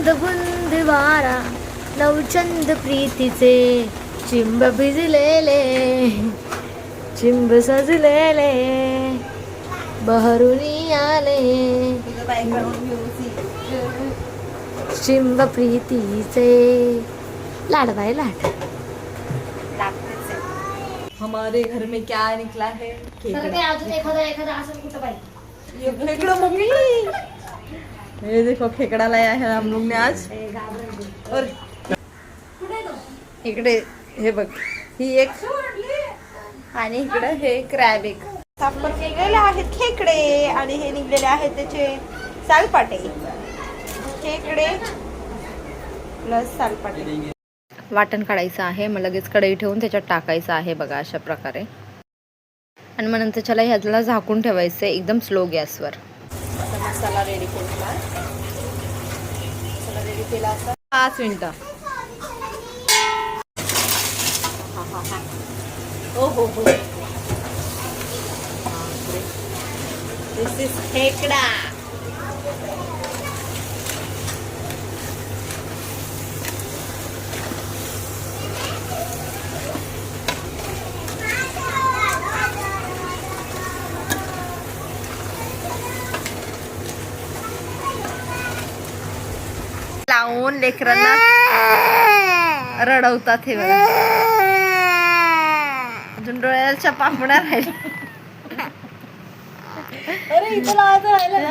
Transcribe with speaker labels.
Speaker 1: बुंद बुंद वारा नवचंद प्रीतीचे चिंब भिजलेले चिंब सजलेले बहरुनी आले चिंब प्रीतीचे लाड बाय लाड.
Speaker 2: हमारे घर में क्या निकला है?
Speaker 1: अजून एखादा असं कुठं पाहिजे.
Speaker 2: ये खेकड़ा मम्मी, ये देखो खेकड़ा लाया है हम लोग ने आज. और इकडे हे बघ, ही एक आणि इकडे हे क्रॅब एक. साफर केलेले आहेत खेकडे आणि हे निघलेले आहेत त्याचे सालपाटे. खेकडे प्लस सालपाटे.
Speaker 3: वाटण काढायचं आहे, मग लगेच कढई ठेवून त्याच्यात टाकायचं आहे बघा अशा प्रकारे. आणि मग नंतर त्याला ह्याला झाकून ठेवायचं आहे एकदम स्लो गॅसवर.
Speaker 2: मसाला रेडी केला. मसाला रेडी केला असता 5 मिनिटं. ओ हो हो, दिस इज खेकडा. लावून लेकरांना रडवतात हे बघा. अजून डोळ्याच्या पापण्या राहिल्या. अरे इथं लावायचं राहिलं ना.